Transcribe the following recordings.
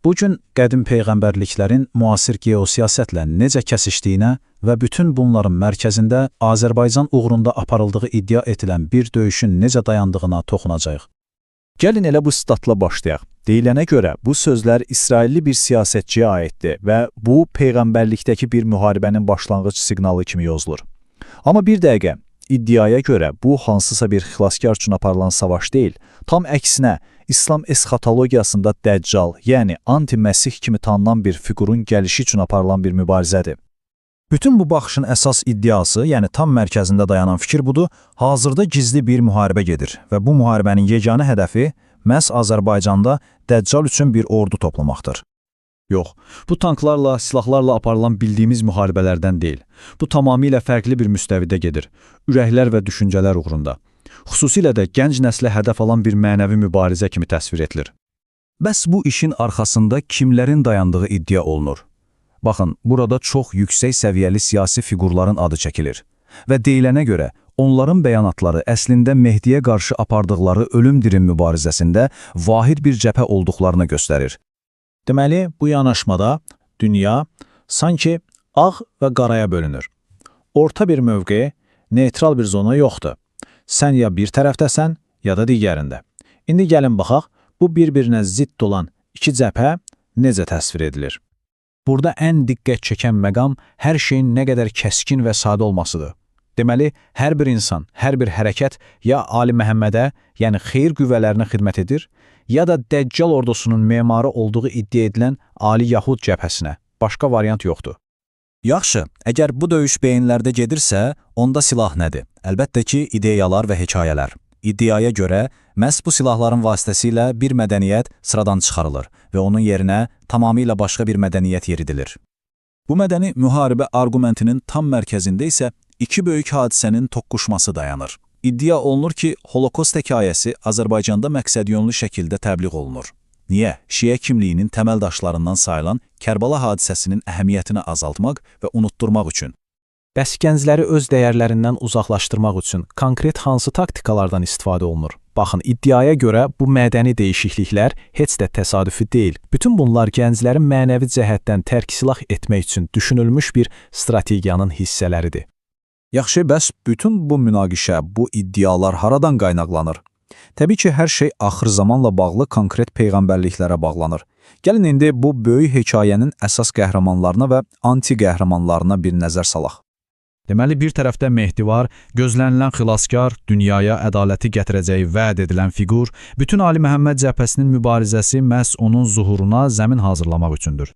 Bu gün qədim peyğəmbərliklərin müasir geosiyasətlə necə kəsişdiyinə və bütün bunların mərkəzində Azərbaycan uğrunda aparıldığı iddia edilən bir döyüşün necə dayandığına toxunacağıq. Gəlin elə bu statla başlayaq. Deyilənə görə bu sözlər İsrailli bir siyasətçiyə aiddir və bu peyğəmbərlikdəki bir müharibənin başlanğıc siqnalı kimi yazılır. Amma bir dəqiqə, iddiaya görə bu hansısa bir xilaskar üçün aparılan savaş deyil, tam əksinə İslam esxatologiyasında Dəccal, yəni anti-Məsih kimi tanınan bir fiqurun gəlişi üçün aparılan bir mübarizədir. Bütün bu baxışın əsas iddiası, yəni tam mərkəzində dayanan fikir budur, hazırda gizli bir müharibə gedir və bu müharibənin yeganə hədəfi məhz Azərbaycanda Dəccal üçün bir ordu toplamaqdır. Yox, bu tanklarla, silahlarla aparılan bildiyimiz müharibələrdən deyil. Bu tamamilə fərqli bir müstəvidə gedir. Ürəklər və düşüncələr uğrunda. Xüsusilə də gənc nəslə hədəf alan bir mənəvi mübarizə kimi təsvir edilir. Bəs bu işin arxasında kimlərin dayandığı iddia olunur? Baxın, burada çox yüksək səviyyəli siyasi fiqurların adı çəkilir və deyilənə görə onların bəyanatları əslində Mehdiyə qarşı apardıqları ölüm-dirim mübarizəsində vahid bir cəbhə olduqlarını göstərir. Deməli, bu yanaşmada dünya sanki ağ və qaraya bölünür. Orta bir mövqe, neytral bir zona yoxdur. Sən ya bir tərəfdəsən, ya da digərində. İndi gəlin baxaq, bu bir-birinə zidd olan iki cəbhə necə təsvir edilir? Burada ən diqqət çəkən məqam hər şeyin nə qədər kəskin və sadə olmasıdır. Deməli, hər bir insan, hər bir hərəkət ya Ali Məhəmmədə, yəni xeyir qüvvələrinə xidmət edir, ya da Dəccal ordusunun memarı olduğu iddia edilən Ali Yahud cəbhəsinə. Başqa variant yoxdur. Yaxşı, əgər bu döyüş beyinlərdə gedirsə, onda silah nədir? Əlbəttə ki, ideyalar və hekayələr. İddiaya görə, məhz bu silahların vasitəsilə bir mədəniyyət sıradan çıxarılır və onun yerinə tamamilə başqa bir mədəniyyət yeridilir. Bu mədəni müharibə argumentinin tam mərkəzində isə iki böyük hadisənin toqquşması dayanır. İddia olunur ki, Holokost hekayəsi Azərbaycanda məqsədyönlü şəkildə təbliğ olunur. Niyə? Şiə kimliyinin təməl daşlarından sayılan Kərbala hadisəsinin əhəmiyyətini azaltmaq və unutturmaq üçün. Bəs gəncləri öz dəyərlərindən uzaqlaşdırmaq üçün konkret hansı taktikalardan istifadə olunur? Baxın, iddiaya görə bu mədəni dəyişikliklər heç də təsadüfi deyil. Bütün bunlar gənclərin mənəvi cəhətdən tərk-silah etmək üçün düşünülmüş bir strategiyanın hissələridir. Yaxşı, bəs bütün bu münaqişə, bu iddialar haradan qaynaqlanır? Təbii ki, hər şey axır zamanla bağlı konkret peyğəmbərliklərə bağlanır. Gəlin indi bu böyük hekayənin əsas qəhrəmanlarına və anti-qəhrəmanlarına bir nəzər salaq. Deməli, bir tərəfdə Mehdi var, gözlənilən xilaskar, dünyaya ədaləti gətirəcəyi vəd edilən fiqur, bütün Ali Məhəmməd cəbhəsinin mübarizəsi məhz onun zuhuruna zəmin hazırlamaq üçündür.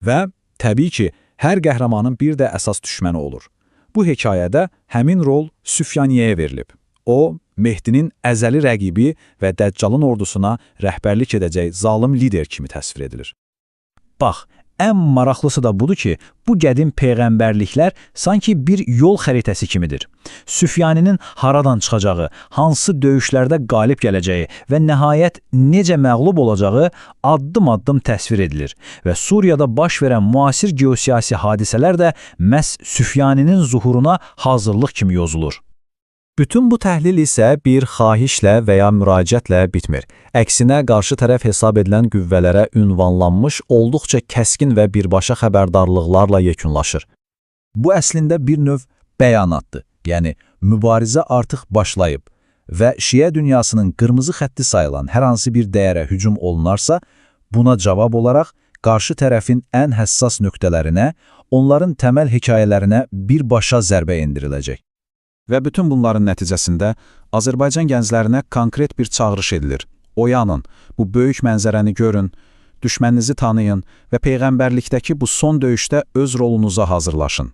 Və təbii ki, hər qəhrəmanın bir də əsas düşməni olur. Bu hekayədə həmin rol Süfyaniyəyə verilib. O, Mehdinin əzəli rəqibi və Dəccalın ordusuna rəhbərlik edəcək zalim lider kimi təsvir edilir. Bax, ən maraqlısı da budur ki, bu qədim peyğəmbərliklər sanki bir yol xəritəsi kimidir. Süfyaninin haradan çıxacağı, hansı döyüşlərdə qalib gələcəyi və nəhayət necə məğlub olacağı addım-addım təsvir edilir və Suriyada baş verən müasir geosiyasi hadisələr də məhz Süfyaninin zuhuruna hazırlıq kimi yozulur. Bütün bu təhlil isə bir xahişlə və ya müraciətlə bitmir. Əksinə, qarşı tərəf hesab edilən qüvvələrə ünvanlanmış olduqca kəskin və birbaşa xəbərdarlıqlarla yekunlaşır. Bu əslində bir növ bəyanatdır. Yəni, mübarizə artıq başlayıb və Şiə dünyasının qırmızı xətti sayılan hər hansı bir dəyərə hücum olunarsa, buna cavab olaraq qarşı tərəfin ən həssas nöqtələrinə, onların təməl hekayələrinə birbaşa zərbə endiriləcək. Və bütün bunların nəticəsində Azərbaycan gənclərinə konkret bir çağırış edilir. Oyanın, bu böyük mənzərəni görün, düşməninizi tanıyın və peyğəmbərlikdəki bu son döyüşdə öz rolunuza hazırlaşın.